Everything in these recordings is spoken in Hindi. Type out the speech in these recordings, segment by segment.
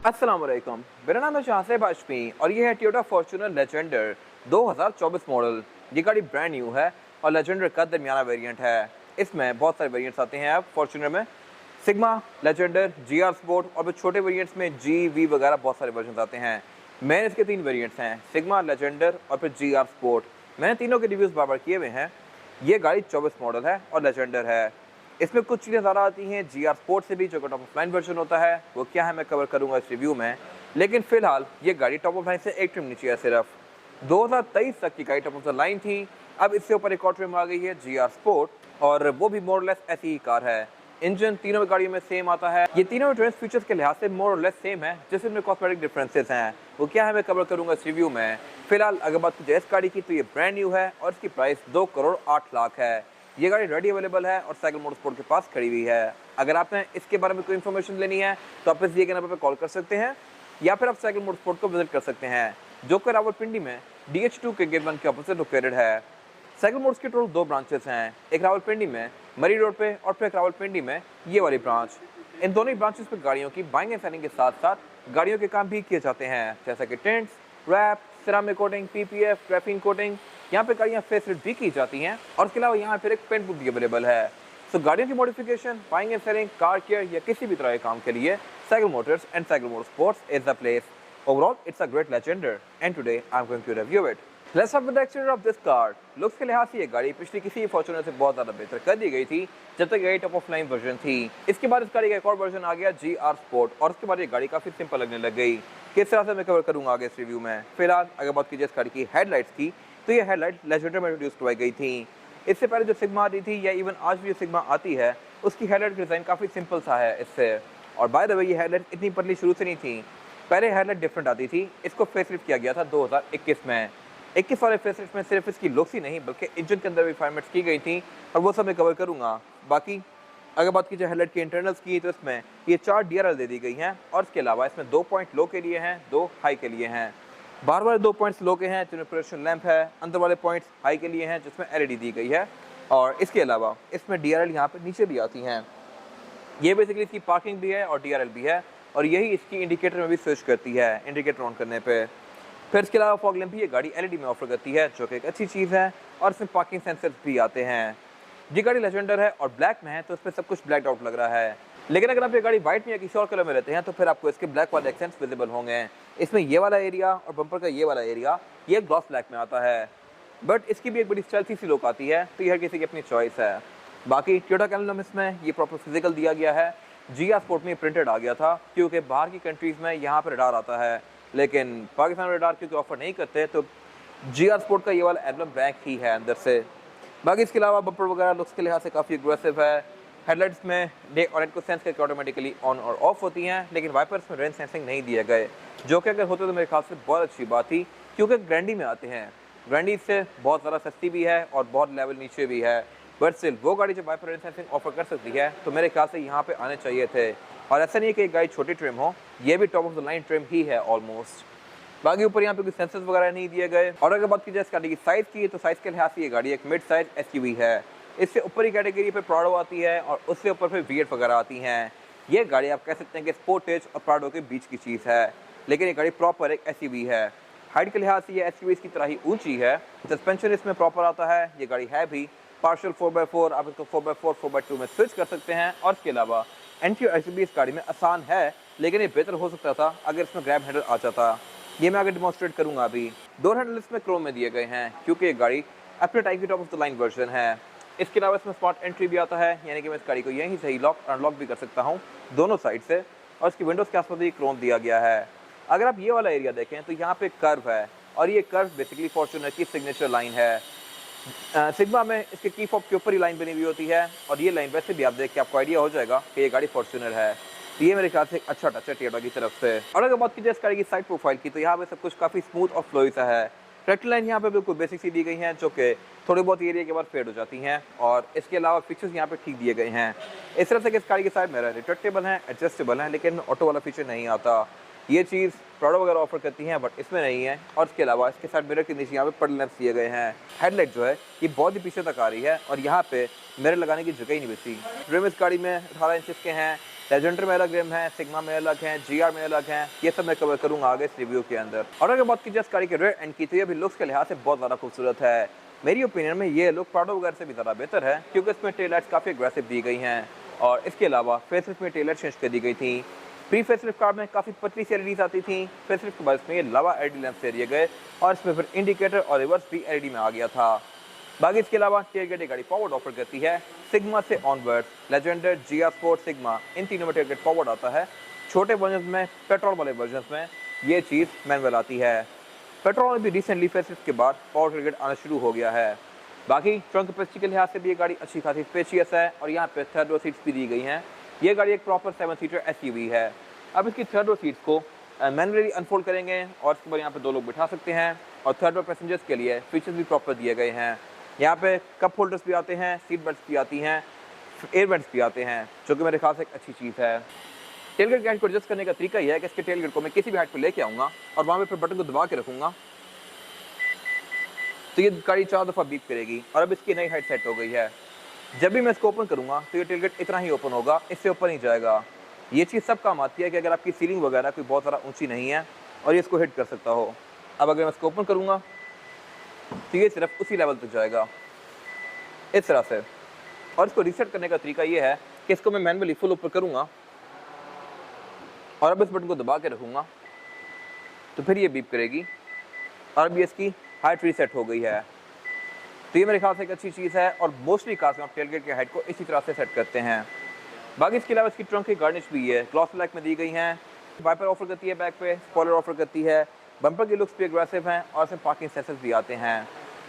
अस्सलाम वालेकुम। मेरा नाम है शाहसेब हाशमी और ये है टोयोटा फॉर्च्यूनर लेजेंडर 2024 मॉडल। ये गाड़ी ब्रांड न्यू है और लेजेंडर का दरमियाना वेरिएंट है। इसमें बहुत सारे वेरिएंट्स आते हैं। अब फॉर्च्यूनर में सिग्मा, लेजेंडर, GR स्पोर्ट और फिर छोटे वेरिएंट्स में GV वगैरह बहुत सारे वर्जन आते हैं। मेन इसके 3 वेरिएंट्स हैं, सिग्मा, लेजेंडर और फिर GR स्पोर्ट। मैंने तीनों के रिव्यूज़ बार किए हुए हैं। ये गाड़ी 24 मॉडल है और लेजेंडर है। इसमें कुछ चीज़ें ज़्यादा आती हैं GR स्पोर्ट से भी, जो कि टॉप ऑफ लाइन वर्जन होता है। वो क्या है मैं कवर करूंगा इस रिव्यू में। लेकिन फिलहाल ये गाड़ी टॉप ऑफ लाइन से एक ट्रिम नीचे है। सिर्फ 2023 तक की गाड़ी टॉप ऑफ द लाइन थी। अब इससे ऊपर एक और ट्रिम आ गई है GR स्पोर्ट और वो भी मोर लेस ऐसी ही कार है। इंजन तीनों गाड़ियों में सेम आता है। ये तीनों ट्रेंड्स फीचर्स के लिहाज से मोर लेस सेम है, जैसे इनमें कॉस्मेटिक डिफरेंसेस हैं। वो क्या है मैं कवर करूंगा इस रिव्यू में। फिलहाल अगर बात की जाए इस गाड़ी की तो ये ब्रांड न्यू है और इसकी प्राइस 2 करोड़ 8 लाख है। ये गाड़ी रेडी अवेलेबल है और साइकिल मोटरस्पोर्ट के पास खड़ी हुई है। अगर आपने इसके बारे में कोई इन्फॉर्मेशन लेनी है तो आप इस दिए गए नंबर पर कॉल कर सकते हैं या फिर आप साइकिल मोटरस्पोर्ट को विजिट कर सकते हैं, जो कि रावलपिंडी में DH2 के गेट 1 के ऑपोजिट लोकेटेड है। साइकिल मोटर्स की टोटल 2 ब्रांचेस हैं, एक रावलपिंडी में मरी रोड पे और फिर एक रावलपिंडी में ये वाली ब्रांच। इन दोनों ही ब्रांचेस पे गाड़ियों की बाइंग एंड सेलिंग के साथ साथ गाड़ियों के काम भी किए जाते हैं, जैसा कि tints, wrap, ceramic coating, PPF, graphene coating. यहाँ पे गाड़ियाँ फेसलिफ्ट भी की जाती हैं और इसके अलावा यहाँ पर एक पेंट बुक भी अवेलेबल है। सो गाड़ियों की modification, buying and selling, car care या किसी भी तरह के काम के लिए cycle Motors and cycle motorsports is the place. Overall, it's a great Legender, and today I'm going to review it. Let's have the exterior of this car. Looks के लिहाज से ये गाड़ी पिछली किसी फॉर्च्यूनर से बहुत ज़्यादा बेहतर कर दी गई थी जब तक ये टॉप ऑफ लाइन वर्जन थी। इसके बाद इस गाड़ी का एक और वर्जन आ गया GR स्पोर्ट और उसके बाद ये गाड़ी काफ़ी सिंपल लगने लग गई। किस तरह से मैं कवर करूँगा आगे इस रिव्यू में। फिलहाल अगर बात कीजिए इस गाड़ी की हेडलाइट्स की तो ये हेडलाइट लेजेंडर में इंट्रोड्यूस करवाई गई थी। इससे पहले जो सिग्मा आती थी या इवन आज भी जो सिग्मा आती है उसकी हेडलाइट का डिज़ाइन काफ़ी सिंपल सा है इससे। और बाय द वे ये हेडलाइट इतनी पतली शुरू से नहीं थी, पहले हेडलाइट डिफरेंट आती थी। इसको फेसलिफ्ट किया गया था 2021 में। 21 वाले फेसलिफ्ट में सिर्फ इसकी लुक्स ही नहीं बल्कि इंजन के अंदर भी रिफाइनमेंट्स की गई थी और वो सब मैं कवर करूंगा। बाकी अगर बात की जाए हेडलाइट की इंटरनल्स की तो इसमें ये 4 DRL दे दी गई हैं और इसके अलावा इसमें 2 पॉइंट लो के लिए हैं, 2 हाई के लिए हैं। बाहर वाले 2 पॉइंट्स लो के हैं जिनमें प्रोजेक्शन लैंप है, अंदर वाले पॉइंट्स हाई के लिए हैं जिसमें LED दी गई है। और इसके अलावा इसमें DRL यहाँ पर नीचे भी आती हैं। ये बेसिकली इसकी पार्किंग भी है और DRL भी है और यही इसकी इंडिकेटर में भी स्विच करती है इंडिकेटर ऑन करने पे। फिर इसके अलावा फॉग लैंप भी ये गाड़ी LED में ऑफर करती है, जो कि एक अच्छी चीज़ है। और इसमें पार्किंग सेंसर्स भी आते हैं। ये गाड़ी लेजेंडर है और ब्लैक में है तो इसमें सब कुछ ब्लैक आउट लग रहा है। लेकिन अगर आप ये गाड़ी व्हाइट में या किसी और कलर में रहते हैं तो फिर आपको इसके ब्लैक वाले एक्सेंट्स विजिबल होंगे। इसमें ये वाला एरिया और बम्पर का ये वाला एरिया ये ग्लॉस ब्लैक में आता है, बट इसकी भी एक बड़ी स्टाइल सी लुक आती है, तो यह किसी की अपनी चॉइस है। बाकी टोयोटा कैमलम इसमें ये प्रॉपर फिजिकल दिया गया है। GR स्पोर्ट में प्रिंटेड आ गया था क्योंकि बाहर की कंट्रीज़ में यहाँ पर रडार आता है, लेकिन पाकिस्तान में रडार क्योंकि ऑफर नहीं करते तो GR स्पोर्ट का ये वाला एम्बलम ब्लैक ही है अंदर से। बाकी इसके अलावा बम्पर वगैरह लुक्स के लिहाज से काफ़ी एग्रेसिव है। हेडलाइट्स में डे और नाइट को सेंस करके ऑटोमेटिकली ऑन और ऑफ होती हैं, लेकिन वाइपर्स में रेन सेंसिंग नहीं दिए गए, जो कि अगर होते तो मेरे ख्याल से बहुत अच्छी बात थी क्योंकि ग्रैंडी में आते हैं। ग्रैंडी इससे बहुत ज़्यादा सस्ती भी है और बहुत लेवल नीचे भी है, बट स्टिल वो गाड़ी जब वाइपर रेन सेंसिंग ऑफर कर सकती है तो मेरे ख्याल से यहाँ पे आने चाहिए थे। और ऐसा नहीं है कि एक गाड़ी छोटी ट्रिम हो, ये भी top of the line trim ही है ऑलमोस्ट। बाकी ऊपर यहाँ पे कोई सेंसर्स वगैरह नहीं दिए गए। और अगर बात की जाए इस गाड़ी की साइज़ की तो साइज़ के लिहाज से ये गाड़ी एक मिड साइज SUV है। इससे ऊपर ही कैटेगरी पे प्राडो आती है और उससे ऊपर फिर V8 वगैरह आती हैं। ये गाड़ी आप कह सकते हैं कि स्पोर्टेज और प्राडो के बीच की चीज़ है, लेकिन ये गाड़ी प्रॉपर एक SUV है। हाइट के लिहाज से ये SUV की तरह ही ऊंची है। सस्पेंशन इसमें प्रॉपर आता है। ये गाड़ी है भी पार्शियल 4x4, आप इसको 4x4 4x2 में स्विच कर सकते हैं। और इसके अलावा एंटी SUV इस गाड़ी में आसान है, लेकिन ये बेहतर हो सकता था अगर इसमें ग्रैब हैंडल आ जाता। ये मैं आगे डिमॉन्स्ट्रेट करूंगा। अभी डोर हैंडल इसमें क्रोम में दिए गए हैं क्योंकि ये गाड़ी अपने टाइप की top of the line version है। इसके अलावा इसमें स्मार्ट एंट्री भी आता है, यानी कि मैं इस गाड़ी को यहीं से ही लॉक अनलॉक भी कर सकता हूँ दोनों साइड से। और इसकी विंडोज़ के आसपास भी क्रोम दिया गया है। अगर आप ये वाला एरिया देखें तो यहाँ पे कर्व है और ये कर्व बेसिकली फॉर्च्यूनर की सिग्नेचर लाइन है। सिग्मा में इसके की फॉब के ऊपर ही लाइन बनी हुई होती है और ये लाइन वैसे भी आप देख के आपको आइडिया हो जाएगा कि ये गाड़ी फॉर्च्यूनर है। तो ये मेरे ख्याल से एक अच्छा टच है टोयोटा की तरफ से। और अगर बात की जाए इस गाड़ी की साइड प्रोफाइल की तो यहाँ पे सब कुछ काफ़ी स्मूथ और फ्लोई सा है। रेक्टल लाइन यहाँ पे बिल्कुल बेसिक सी दी गई हैं, जो कि थोड़ी बहुत एरिया के बाद फेड हो जाती हैं। और इसके अलावा फीचर्स यहाँ पे ठीक दिए गए हैं। इस तरह से कि इस गाड़ी की साइड में रिट्रैक्टेबल है, एडजस्टेबल है, लेकिन ऑटो वाला फीचर नहीं आता। ये चीज़ प्राडो वगैरह ऑफर करती हैं बट इसमें नहीं है। और इसके अलावा इसके साथ मिरर के नीचे यहाँ पे पड लैंप्स दिए गए हैं। हेडलाइट जो है ये बहुत ही पीछे तक आ रही है और यहाँ पे मिरर लगाने की जगह ही नहीं बची। रिम इस गाड़ी में 18 इंचेस के हैं। लेजेंडर में अलग रिम है, सिग्मा में अलग है, GR में अलग है, ये सब मैं कवर करूंगा आगे इस रिव्यू के अंदर। और अगर बात की जाए इस गाड़ी के रेयर एंड की, तो ये भी लुक्स के लिहाज से बहुत ज़्यादा खूबसूरत है। मेरी ओपिनियन में ये लुक प्राडो वगैरह से भी ज़्यादा बेहतर है, क्योंकि इसमें टेल लाइट्स काफ़ी अग्रेसिव दी गई हैं और इसके अलावा फेसलिफ्ट में टेल लाइट चेंज कर दी गई थी। प्री फेसलिफ्ट कार में काफ़ी पतली सी एलईडीज आती थी, फेसलिफ्ट के बाद इसमें ये लावा एलईडी लैंप दे दिए गए और इसमें फिर इंडिकेटर और रिवर्स भी एलईडी में आ गया था। बाकी इसके अलावा टेलगेट गाड़ी फॉरवर्ड ऑफर करती है। सिग्मा से onward Legender, GR sport, Sigma, इन तीनों में टेलगेट फॉरवर्ड आता है। छोटे वर्जन में, पेट्रोल वाले वर्जन में ये चीज़ मैनुअल आती है। पेट्रोल में भी रिसेंटली फेसलिफ्ट के बाद पावर टेलगेट आना शुरू हो गया है। बाकी ट्रंक कैपेसिटी के लिहाज से भी ये गाड़ी अच्छी खासी स्पेशियस है और यहाँ पे थर्ड रो सीट्स भी दी गई हैं। ये गाड़ी एक प्रॉपर 7 सीटर SUV है। अब इसकी थर्ड रो सीट्स को मैनुअली अनफोल्ड करेंगे और इसके बाद यहाँ पे 2 लोग बिठा सकते हैं और थर्ड रो पैसेंजर्स के लिए फीचर्स भी प्रॉपर दिए गए हैं। यहाँ पे कप होल्डर्स भी आते हैं, सीट बेल्ट्स भी आती हैं, एयर वेंट्स भी आते हैं, जो कि मेरे ख्याल से एक अच्छी चीज़ है। टेलगेट की हाइट को एडजस्ट करने का तरीका यह है कि इसके टेलगेट को मैं किसी भी हाइट पर लेके आऊँगा और वहाँ पे फिर बटन को दबा के रखूँगा तो ये गाड़ी 4 दफ़ा बीप करेगी और अब इसकी नई हाइट सेट हो गई है। जब भी मैं इसको ओपन करूँगा तो ये टेलगेट इतना ही ओपन होगा, इससे ऊपर नहीं जाएगा। ये चीज़ सब काम आती है कि अगर आपकी सीलिंग वगैरह कोई बहुत ज़्यादा ऊँची नहीं है और ये इसको हिट कर सकता हो। अब अगर मैं इसको ओपन करूँगा तो ये सिर्फ उसी लेवल तक जाएगा, इस तरह से। और इसको रीसेट करने का तरीका ये है कि इसको मैं मैनुअली फुल ऊपर करूँगा और अब इस बटन को दबा के रखूँगा तो फिर ये बीप करेगी और अब ये इसकी हाइट रीसेट हो गई है। तो ये मेरे ख्याल से एक अच्छी चीज़ है और मोस्टली कार्स में आप टेलगेट की हाइट को इसी तरह से सेट करते हैं। बाकी इसके अलावा इसकी ट्रंक की गार्निश भी है, ग्लॉस ब्लैक में दी गई हैं। वाइपर ऑफर करती है बैक पे, स्पॉइलर ऑफर करती है, बम्पर की लुक्स भी एग्रेसिव हैं और इसमें पार्किंग सेंसर्स भी आते हैं।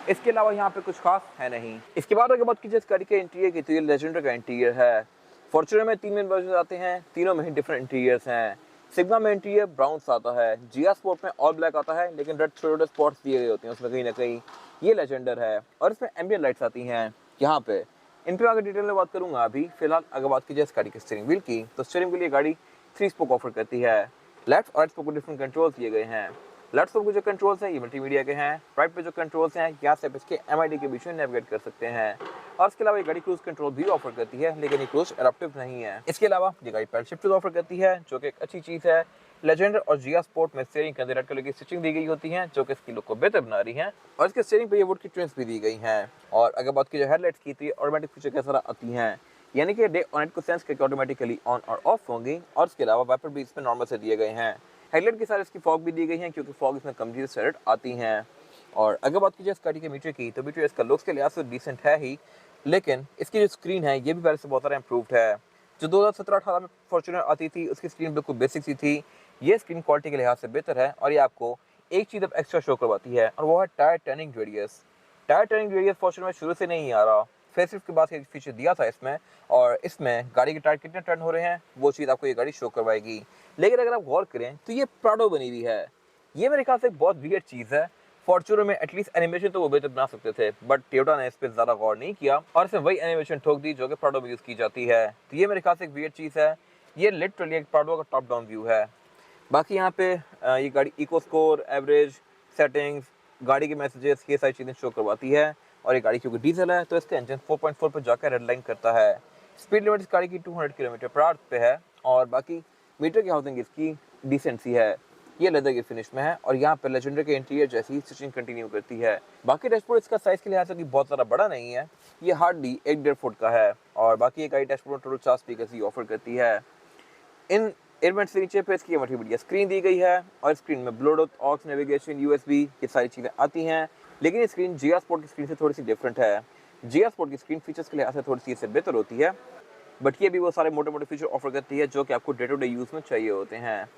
इसके अलावा यहाँ पे कुछ खास है नहीं। इसके बाद अगर बात कीजिए इस गाड़ी के इंटीरियर की, तो ये लेजेंडर का इंटीरियर है। फॉर्च्यूनर में 3 मेन वर्जन आते हैं, तीनों में ही डिफरेंट इंटीरियर्स हैं। सिग्मा में इंटीरियर ब्राउन आता है, GR स्पोर्ट में ऑल ब्लैक आता है, लेकिन रेड थ्रेडेड स्पॉट्स दिए गए होते हैं उसमें कहीं ना कहीं। ये लेजेंडर है और इसमें एम्बियंट लाइट्स आती हैं यहाँ पे। इन पे आगे डिटेल में बात करूंगा। अभी फिलहाल अगर बात की जाए इस गाड़ी के स्टीयरिंग व्हील की, तो स्टीयरिंग के लिए गाड़ी 3 स्पोक ऑफर करती है। लेफ्ट और राइट स्पोक को डिफरेंट कंट्रोल्स दिए गए हैं। लेफ्ट स्पोक के जो कंट्रोल्स हैं ये मल्टीमीडिया के हैं, राइट पे जो कंट्रोल्स हैं यहाँ से इसके MID के बीच में नेविगेट कर सकते हैं। और इसके अलावा ये गाड़ी क्रूज कंट्रोल भी ऑफर करती है, लेकिन ये क्रूज एडाप्टिव नहीं है। इसके अलावा ये गाड़ी पैडल शिफ्टर ऑफर करती है, जो कि एक अच्छी चीज़ है। लेजेंडर और GR स्पोर्ट में स्टीयरिंग के अंदर रेड कलर की स्टिचिंग दी गई होती है, जो कि इसकी लुक को बेहतर बना रही है। और इसके स्टीयरिंग पे ये वुड की ट्रिम्स भी दी गई हैं। और अगर बात की जाए हेडलाइट्स की, तो ये ऑटोमेटिक फीचर के साथ आती हैं, यानी कि डे और नाइट को सेंस करके ऑटोमेटिकली ऑन और ऑफ होंगी। और इसके अलावा वाइपर भी इसमें नॉर्मल से दिए गए हैं। हेडलाइट के साथ इसकी फॉग भी दी गई है, क्योंकि फॉग इसमें कमजोर से आती हैं। और अगर बात की जाए इस गाड़ी के मीटर की, तो मीटर इसका लुक्स के लिहाज से डिसेंट है ही, लेकिन इसकी जो स्क्रीन है ये भी पहले से बहुत ज़्यादा इम्प्रूव्ड है। जो 2017-18 में फॉर्च्यूनर आती थी उसकी स्क्रीन बिल्कुल बेसिक सी थी, ये स्क्रीन क्वालिटी के लिहाज से बेहतर है। और ये आपको एक चीज़ अब एक्स्ट्रा शो करवाती है और वो है tyre turning radius. Tyre turning radius Fortuner में शुरू से नहीं आ रहा, फेसलिफ्ट के बाद एक फीचर दिया था इसमें, और इसमें गाड़ी के टायर कितने टर्न हो रहे हैं वो चीज़ आपको ये गाड़ी शो करवाएगी। लेकिन अगर आप गौर करें तो ये प्राडो बनी हुई है, ये मेरे ख्याल से बहुत वियर्ड चीज़ है। फॉर्च्यूनर में एटलीस्ट एनिमेशन तो वो बेहतर बना सकते थे, बट टोयोटा ने इस पर ज़्यादा गौर नहीं किया और इसमें वही एनिमेशन ठोक दी जो कि प्राडो में यूज़ की जाती है। तो ये मेरे ख्याल से एक वियर्ड चीज़ है। ये लिटरली एक प्राडो का टॉप डाउन व्यू है। बाकी यहाँ पे ये गाड़ी इको स्कोर, एवरेज, सेटिंग्स, गाड़ी के मैसेजेस, ये सारी चीज़ें शो करवाती है। और ये गाड़ी क्योंकि डीजल है तो इसका इंजन 4.4 पर जाकर रेड लाइन करता है। स्पीड लिमिट इस गाड़ी की 200 किलोमीटर/आवर पे है। और बाकी मीटर की हाउसिंग इसकी डिसेंट सी है, ये लेदर के फिनिश में है और यहाँ पे लेजेंडर के इंटीरियर जैसी स्टिचिंग कंटिन्यू करती है। बाकी डैशबोर्ड इसका साइज़ के लिहाज से बहुत ज़्यादा बड़ा नहीं है, ये हार्डली 1.5 फुट का है। और बाकी ये गाड़ी डैशबोर्ड टोटल 4 स्पीकर्स ही ऑफर करती है। इन एयरवेंट से नीचे पे इसकी मल्टीमीडिया स्क्रीन दी गई है और स्क्रीन में ब्लूटूथ, ऑक्स, नेविगेशन, USB ये सारी चीज़ें आती हैं। लेकिन ये स्क्रीन GR स्पोर्ट की स्क्रीन से थोड़ी सी डिफरेंट है। GR स्पोर्ट की स्क्रीन फीचर्स के लिहाज से थोड़ी सी इससे बेहतर होती है, बट ये भी वो सारे मोटे मोटे फीचर ऑफर करती है जो कि आपको डे टू डे यूज़ में चाहिए होते हैं।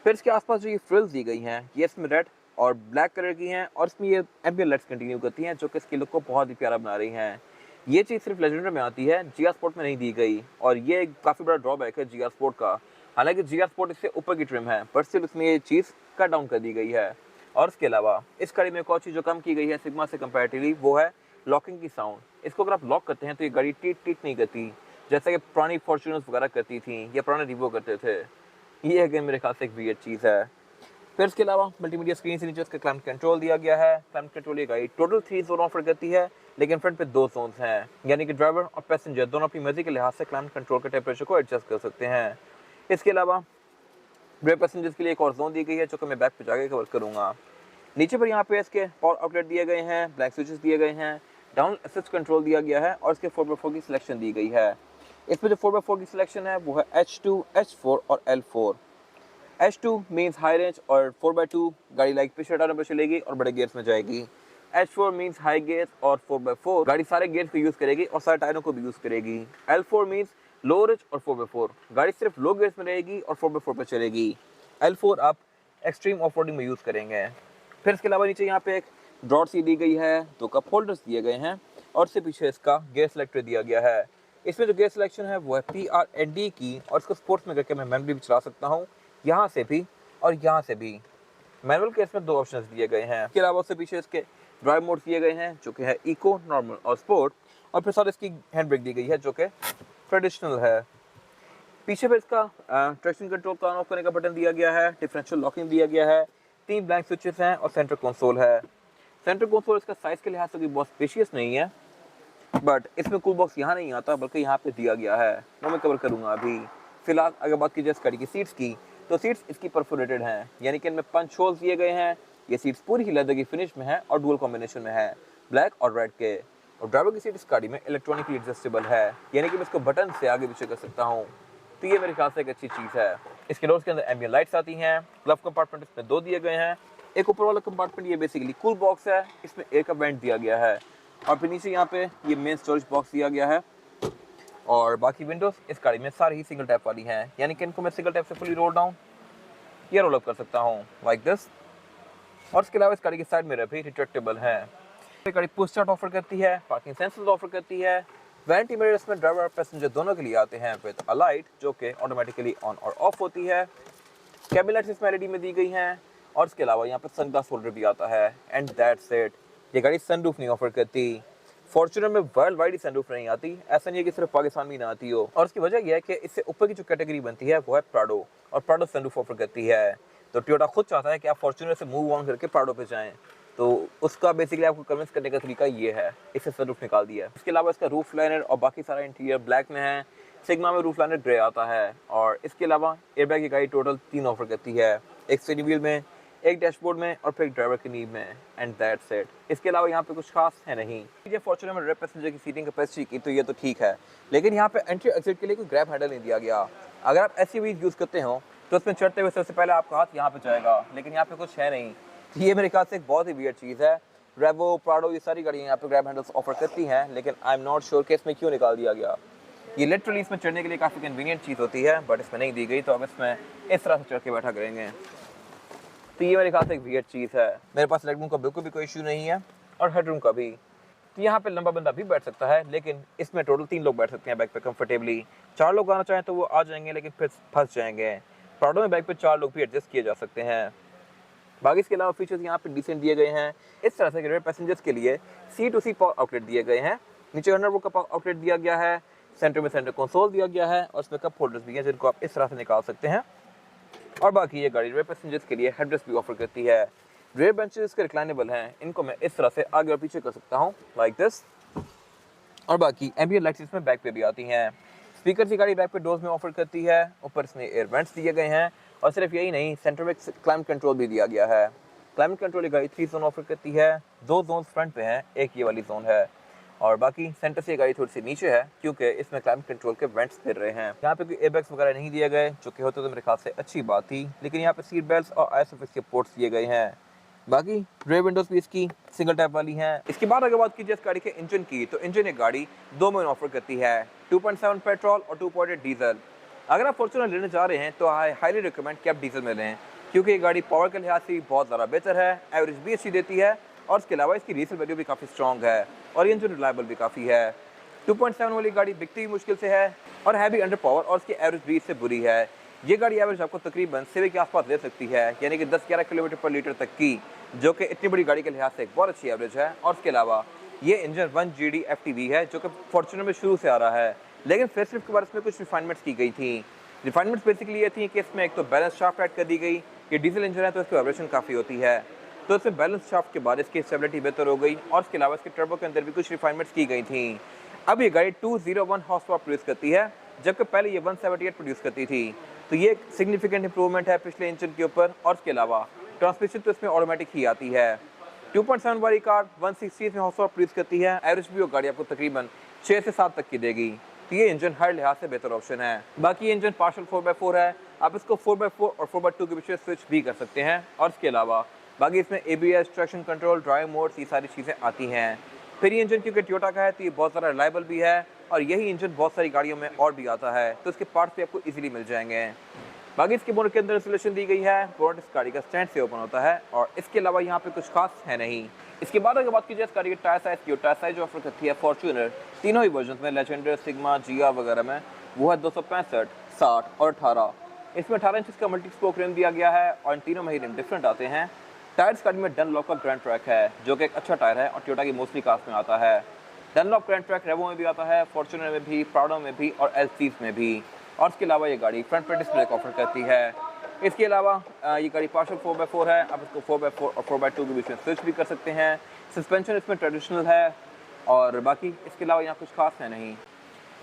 फिर इसके आसपास जो ये फ्रिल्स दी गई हैं ये इसमें रेड और ब्लैक कलर की हैं और इसमें ये एम्बियंट लाइट्स कंटिन्यू करती हैं, जो कि इसकी लुक को बहुत ही प्यारा बना रही हैं। ये चीज़ सिर्फ लेजेंडर में आती है, GR स्पोर्ट में नहीं दी गई और ये काफ़ी बड़ा ड्रॉबैक है GR स्पोर्ट का। हालांकि GR स्पोर्ट इससे ऊपर की ट्रिम है, पर स्टिल इसमें ये चीज़ कट डाउन कर दी गई है। और इसके अलावा इस गाड़ी में एक और चीज़ जो कम की गई है सिग्मा से कंपैरेटिवली, वो है लॉकिंग की साउंड। इसको अगर आप लॉक करते हैं तो ये गाड़ी टीट टीट नहीं करती, जैसा कि पुरानी फॉर्च्यूनर्स वगैरह करती थी या पुराने रिवो करते थे। ये अगेन मेरे ख्याल से एक वियर्ड चीज़ है। फिर इसके अलावा मल्टीमीडिया स्क्रीन से नीचे इसका क्लाइमेट कंट्रोल दिया गया है। क्लाइमेट कंट्रोल ये गाड़ी टोटल 3 जोन ऑफर करती है, लेकिन फ्रंट पे 2 जोन्स हैं, यानी कि ड्राइवर और पैसेंजर दोनों अपनी मर्जी के लिहाज से क्लाइमेट कंट्रोल के टेम्परेचर को एडजस्ट कर सकते हैं। इसके अलावा रेयर पैसेंजर्स के लिए एक और जोन दी गई है जो कि मैं बैक पे जाके कवर करूँगा। नीचे पर यहाँ पे इसके पावर आउटलेट दिए गए हैं, ब्लैक स्विचेस दिए गए हैं, डाउन असिस्ट कंट्रोल दिया गया है और इसके 4x4 की सिलेक्शन दी गई है। इसमें जो 4x4 की सिलेक्शन है वो है H2, H4 और L4। H2 means high range और 4x2 गाड़ी लाइक पिछले टायरों पर चलेगी और बड़े गियर्स में जाएगी। H4 मीन्स हाई गियर्स और 4x4 गाड़ी सारे गियर्स को यूज़ करेगी और सारे टायरों को भी यूज़ करेगी। L4 मीन्स लो रेंज और 4x4 गाड़ी सिर्फ लो गियर्स में रहेगी और 4x4 पर चलेगी। L4 आप एक्सट्रीम ऑफ रोडिंग में यूज़ करेंगे। फिर इसके अलावा नीचे यहाँ पे एक ड्रॉट सी दी गई है, 2 कप होल्डर्स दिए गए हैं और इससे पीछे इसका गियर सेलेक्टर दिया गया है। इसमें जो गियर सिलेक्शन है वो है PRND की और इसको स्पोर्ट्स में करके मैं मैनुअली भी चला सकता हूँ, यहाँ से भी और यहाँ से भी। मैनुअल के इसमें 2 ऑप्शंस दिए गए हैं। इसके अलावा उससे पीछे इसके ड्राइव मोड दिए गए हैं जो कि है इको, नॉर्मल और स्पोर्ट, और फिर साथ इसकी हैंड ब्रेक दी गई है जो कि ट्रेडिशनल है। पीछे पर इसका ट्रैक्शन कंट्रोल का ऑन ऑफ करने का बटन दिया गया है, डिफरेंशियल लॉकिंग दिया गया है, 3 ब्लैंक स्विचेस हैं और सेंटर कंसोल है। सेंटर कंसोल इसका साइज़ के लिहाज से भी बहुत स्पेशियस नहीं है, बट इसमें कूल बॉक्स यहाँ नहीं आता बल्कि यहाँ पे दिया गया है, वो मैं कवर करूँगा अभी। फिलहाल अगर बात की जाए इस गाड़ी की सीट्स की, तो सीट्स इसकी परफोरेटेड हैं, यानी कि इनमें पंच होल्स दिए गए हैं। ये सीट्स पूरी ही लेदर की फिनिश में है और डुअल कॉम्बिनेशन में है, ब्लैक और रेड के। और ड्राइवर की सीट इस गाड़ी में इलेक्ट्रॉनिकली एडजस्टेबल है, यानी कि मैं इसको बटन से आगे पीछे कर सकता हूँ, तो ये मेरे ख्याल से एक अच्छी चीज़ है। इसके डोर्स के अंदर एम्बियंट लाइट्स आती हैं। ग्लव कंपार्टमेंट इसमें 2 दिए गए हैं। एक ऊपर वाला कंपार्टमेंट ये बेसिकली कूल बॉक्स है, इसमें एयर का वेंट दिया गया है और फिर नीचे यहाँ पे ये मेन स्टोरेज बॉक्स दिया गया है। और बाकी विंडोज इस गाड़ी में सारी ही सिंगल टैप वाली हैं, यानी कि इनको मैं सिंगल टैप से फुली रोल डाउन या रोल अप कर सकता हूँ लाइक दिस। और इसके अलावा इस गाड़ी की साइड मिरर भी रिट्रैक्टेबल है। ये गाड़ी पुश स्टार्ट ऑफर करती है, पार्किंग सेंसर्स ऑफर करती है। वैनिटी मिरर इसमें ड्राइवर और पैसेंजर दोनों के लिए आते हैं विद अ लाइट जो कि ऑटोमेटिकली ऑन और ऑफ होती है। कैबिन लाइट्स इसमें LED में दी गई हैं और इसके अलावा यहाँ पर सनग्लास होल्डर भी आता है एंड दैट्स इट। ये गाड़ी सनरूफ नहीं ऑफर करती। फॉर्च्यूनर में वर्ल्ड वाइड सनरूफ नहीं आती, ऐसा नहीं है कि सिर्फ पाकिस्तान में ना आती हो। और उसकी वजह यह है कि इससे ऊपर की जो कैटेगरी बनती है वो है प्राडो, और प्राडो सनरूफ ऑफर करती है। तो टोयोटा खुद चाहता है कि आप फॉर्च्यूनर से मूव ऑन करके प्राडो पे जाएं, तो उसका बेसिकली आपको कन्विंस करने का तरीका ये है, इससे सनरूफ निकाल दिया है। इसके अलावा इसका रूफ लाइनर और बाकी सारा इंटीरियर ब्लैक में है। सिग्मा में रूफ लाइनर ग्रे आता है। और इसके अलावा एयरबैग की गाड़ी टोटल 3 ऑफर करती है, एक स्टीयरिंग व्हील में, एक डैशबोर्ड में और फिर ड्राइवर की नींव में एंड दैट्स इट। इसके अलावा यहाँ पे कुछ खास है नहीं। ये फॉर्च्यूनर में रेयर पैसेंजर की सीटिंग कैपेसिटी की तो ये तो ठीक है, लेकिन यहाँ पे एंट्री एग्जिट के लिए कोई ग्रैब हैंडल नहीं दिया गया। अगर आप SUV यूज़ करते हो तो उसमें चढ़ते हुए सबसे पहले आपका हाथ यहाँ पे जाएगा, लेकिन यहाँ पे कुछ है नहीं। ये मेरे ख्याल से एक बहुत ही वियर्ड चीज़ है। रेवो, प्राडो, ये सारी गाड़ियाँ यहाँ पे ग्रैब हैंडल्स ऑफर करती हैं, लेकिन आई एम नॉट श्योर कि इसमें क्यों निकाल दिया गया। ये लिटरली इसमें चढ़ने के लिए काफ़ी कन्वीनियंट चीज़ होती है, बट इसमें नहीं दी गई, तो अब इसमें इस तरह से चढ़ के बैठा करेंगे। तो ये मेरे ख्याल से एक वियर्ड चीज़ है। मेरे पास लेग रूम का बिल्कुल भी कोई इशू नहीं है और हेड रूम का भी। तो यहाँ पे लंबा बंदा भी बैठ सकता है, लेकिन इसमें टोटल 3 लोग बैठ सकते हैं बैक पे कंफर्टेबली। 4 लोग आना चाहें तो वो आ जाएंगे, लेकिन फिर फंस जाएंगे। प्राडो में बैक पे 4 लोग भी एडजस्ट किए जा सकते हैं। बाकी इसके अलावा फीचर्स यहाँ पे डिसेंट दिए गए हैं। इस तरह से रेयर पैसेंजर्स के लिए C2C पावर आउटलेट दिए गए हैं। नीचे अंडरवुड का पावर आउटलेट दिया गया है, सेंटर में सेंटर कंसोल दिया गया है और इसमें कप होल्डर्स भी हैं जिनको आप इस तरह से निकाल सकते हैं। और बाकी ये गाड़ी रेयर पैसेंजर्स के लिए हेडरेस्ट भी ऑफर करती है। रेयर बेंचेस के रिक्लाइनेबल हैं, इनको मैं इस तरह से आगे और पीछे कर सकता हूँ लाइक दिस। और बाकी एम्बियंट लाइट्स इसमें बैक पे भी आती हैं। स्पीकर की गाड़ी बैक पे डोर्स में ऑफर करती है। ऊपर इसमें एयर वेंट्स दिए गए हैं और सिर्फ यही नहीं, सेंटर में क्लाइमेट कंट्रोल भी दिया गया है। क्लाइमेट कंट्रोल ये गाड़ी 3 जोन ऑफर करती है। 2 जोन फ्रंट पे हैं, एक ये वाली जोन है और बाकी सेंटर से ये गाड़ी थोड़ी सी नीचे है क्योंकि इसमें क्लाइमेट कंट्रोल के वेंट्स फिर रहे हैं। यहाँ पे कोई एयरबैग्स वगैरह नहीं दिए गए, जो कि होते तो मेरे ख्याल से अच्छी बात थी, लेकिन यहाँ पे सीट बेल्ट और ISOFIX के पोर्ट्स दिए गए हैं। बाकी रेयर विंडोज भी इसकी सिंगल टैप वाली हैं। इसके बाद अगर बात की जाए इस गाड़ी के इंजन की, तो इंजन एक गाड़ी 2 में ऑफर करती है, 2.7 पेट्रोल और 2.8 डीजल। अगर आप फॉर्च्यूनर लेने जा रहे हैं तो आई हाईली रिकमेंड कि आप डीजल में लें, क्योंकि ये गाड़ी पावर के लिहाज से बहुत ज़्यादा बेहतर है, एवरेज भी अच्छी देती है और इसके अलावा इसकी रीसेल वैल्यू भी काफ़ी स्ट्रॉन्ग है और ये इंजन रिलायबल भी काफ़ी है। 2.7 वाली गाड़ी बिकती भी मुश्किल से है और है भी अंडर पावर और इसकी एवरेज भी इससे बुरी है। ये गाड़ी एवरेज आपको तकरीबन 70 के आसपास दे सकती है, यानी कि 10-11 किलोमीटर पर लीटर तक की, जो कि इतनी बड़ी गाड़ी के लिहाज से एक बहुत अच्छी एवरेज है। और इसके अलावा ये इंजन 1GD FTV है, जो कि फॉर्च्यूनर में शुरू से आ रहा है, लेकिन फेसलिफ्ट के बाद इसमें कुछ रिफाइनमेंट्स की गई थी। रिफाइनमेंट्स बेसिकली ये थी कि इसमें एक तो बैलेंस शाफ्ट ऐड कर दी गई। ये डीजल इंजन है तो इसकी वाइब्रेशन काफ़ी होती है, तो इसमें बैलेंस शाफ्ट के बाद इसकी स्टेबिलिटी बेहतर हो गई और इसके अलावा इसके टर्बो के अंदर भी कुछ रिफाइनमेंट्स की गई थी। अब ये गाड़ी 201 हॉर्स पावर प्रोड्यूस करती है, जबकि पहले ये 178 प्रोड्यूस करती थी। तो ये एक सिग्निफिकेंट इंप्रूवमेंट है पिछले इंजन के ऊपर। और इसके अलावा ट्रांसमिशन तो इसमें ऑटोमेटिक ही आती है। 2.7 वाली कार 160 में हॉर्स पावर प्रोड्यूस करती है। एवरेज भी वो गाड़ी आपको तकरीबन 6 से 7 तक की देगी। तो ये इंजन हर लिहाज से बेहतर ऑप्शन है। बाकी ये इंजन पार्शल 4x4 है, आप इसको 4x4 और 4x2 के बीच में स्विच भी कर सकते हैं। और इसके अलावा बाकी इसमें ABS, traction control, drive modes, ये सारी चीज़ें आती हैं। फिर ये इंजन क्योंकि टोयोटा का है तो ये बहुत ज़्यादा रिलायबल भी है और यही इंजन बहुत सारी गाड़ियों में और भी आता है, तो इसके पार्ट्स भी आपको इजीली मिल जाएंगे। बाकी इसके बोनट के अंदर इंसुलेशन दी गई है। बोनट इस गाड़ी का स्टैंड से ओपन होता है और इसके अलावा यहाँ पे कुछ खास है नहीं। इसके बाद अगर बात की जाए इस गाड़ी के टायर साइज की, टायर साइज जो ऑफर करती है फॉर्च्यूनर तीनों ही वर्जन में, लेजेंडर, सिग्मा, जिया वगैरह में, वो है 265, 60 और 18। इसमें 18 इंच का मल्टी स्पोक रिम दिया गया है और इन तीनों में ही रिम डिफरेंट आते हैं। टायर्स गाड़ी में डनलॉप का ग्रैंड ट्रैक है जो कि एक अच्छा टायर है और टोयोटा की मोस्टली कार्स में आता है। डनलॉप ग्रैंड ट्रैक रेवो में भी आता है, फॉर्च्यूनर में भी, प्राडो में भी और एलसीज में भी। और इसके अलावा ये गाड़ी फ्रंट पे डिस्प्ले ऑफर करती है। इसके अलावा ये गाड़ी पार्शल 4x4 है, आप इसको 4x4 और 4x2 के बीच में स्विच भी कर सकते हैं। सस्पेंशन इसमें ट्रेडिशनल है और बाकी इसके अलावा यहाँ कुछ खास है नहीं।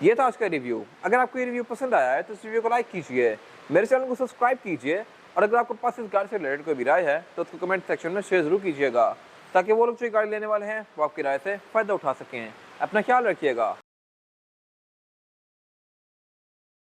ये था आज का रिव्यू। अगर आपको ये रिव्यू पसंद आया है तो इस वीडियो को लाइक कीजिए, मेरे चैनल को सब्सक्राइब कीजिए और अगर आपके पास इस गाड़ी से रिलेटेड कोई भी राय है तो उसको कमेंट सेक्शन में शेयर जरूर कीजिएगा ताकि वो लोग जो गाड़ी लेने वाले हैं वो आपकी राय से फ़ायदा उठा सकें। अपना ख्याल रखिएगा।